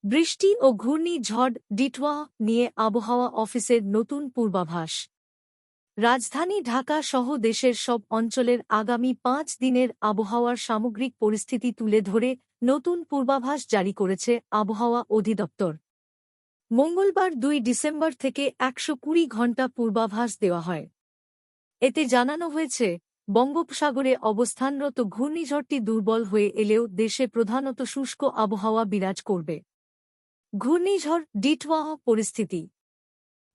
বৃষ্টি ও ঘূর্ণিঝড় ডিটওয়া নিয়ে আবহাওয়া অফিসের নতুন পূর্বাভাস। রাজধানী ঢাকা সহ দেশের সব অঞ্চলের আগামী ৫ দিনের আবহাওয়ার সামগ্রিক পরিস্থিতি তুলে ধরে নতুন পূর্বাভাস জারি করেছে আবহাওয়া অধিদপ্তর। মঙ্গলবার ২ ডিসেম্বর থেকে ১২০ ঘণ্টা পূর্বাভাস দেওয়া হয়। এতে জানানো হয়েছে, বঙ্গোপসাগরে অবস্থানরত ঘূর্ণিঝড়টি দুর্বল হয়ে এলেও দেশে প্রধানত শুষ্ক আবহাওয়া বিরাজ করবে। ঘূর্ণিঝড় ডিটওয়া পরিস্থিতি।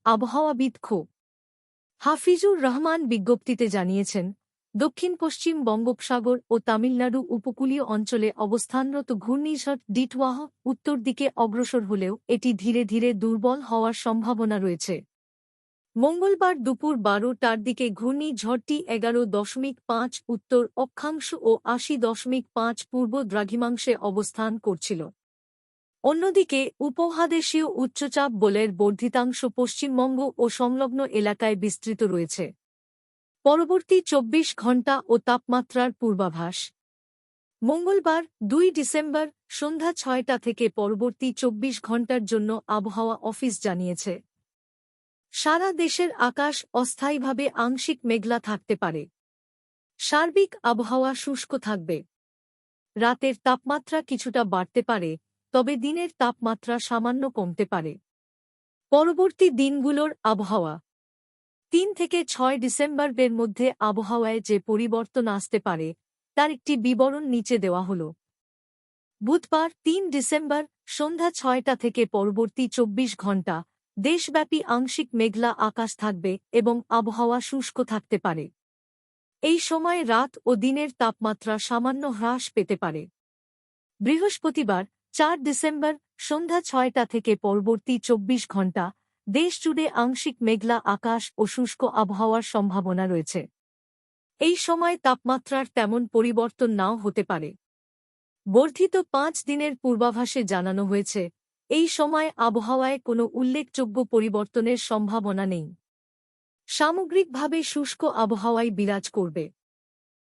আবহাওয়াবিদ খো. হাফিজুর রহমান বিজ্ঞপ্তিতে জানিয়েছেন, দক্ষিণ পশ্চিম বঙ্গোপসাগর ও তামিলনাড়ু উপকূলীয় অঞ্চলে অবস্থানরত ঘূর্ণিঝড় ডিটওয়া উত্তর দিকে অগ্রসর হলেও এটি ধীরে ধীরে দুর্বল হওয়ার সম্ভাবনা রয়েছে। মঙ্গলবার দুপুর ১২টার দিকে ঘূর্ণিঝড়টি ১১.৫ উত্তর অক্ষাংশ ও ৮০.৫ পূর্ব দ্রাঘিমাংশে অবস্থান করছিল। অন্যদিকে উপমহাদেশীয় উচ্চচাপ বলয়ের বর্ধিতাংশ পশ্চিমবঙ্গ ও সংলগ্ন এলাকায় বিস্তৃত রয়েছে। পরবর্তী ২৪ ঘণ্টা ও তাপমাত্রার পূর্বাভাস। মঙ্গলবার ২ ডিসেম্বর সন্ধ্যা ৬টা থেকে পরবর্তী ২৪ ঘণ্টার জন্য আবহাওয়া অফিস জানিয়েছে, সারা দেশের আকাশ অস্থায়ীভাবে আংশিক মেঘলা থাকতে পারে। সার্বিক আবহাওয়া শুষ্ক থাকবে। রাতের তাপমাত্রা কিছুটা বাড়তে পারে, তবে দিনের তাপমাত্রা সামান্য কমতে পারে। পরবর্তী দিনগুলোর আবহাওয়া। ৩ থেকে ৬ ডিসেম্বরের মধ্যে আবহাওয়ায় যে পরিবর্তন আসতে পারে তার একটি বিবরণ নিচে দেওয়া হল। বুধবার ৩ ডিসেম্বর সন্ধ্যা ৬টা থেকে পরবর্তী ২৪ ঘণ্টা দেশব্যাপী আংশিক মেঘলা আকাশ থাকবে এবং আবহাওয়া শুষ্ক থাকতে পারে। এই সময় রাত ও দিনের তাপমাত্রা সামান্য হ্রাস পেতে পারে। বৃহস্পতিবার ৪ ডিসেম্বর সন্ধ্যা ৬টা থেকে পরবর্তী ২৪ ঘণ্টা দেশজুড়ে আংশিক মেঘলা আকাশ ও শুষ্ক আবহাওয়ার সম্ভাবনা রয়েছে। এই সময় তাপমাত্রার তেমন পরিবর্তন নাও হতে পারে। বর্ধিত ৫ দিনের পূর্বাভাসে জানানো হয়েছে, এই সময় আবহাওয়ায় কোনো উল্লেখযোগ্য পরিবর্তনের সম্ভাবনা নেই। সামগ্রিকভাবে শুষ্ক আবহাওয়াই বিরাজ করবে।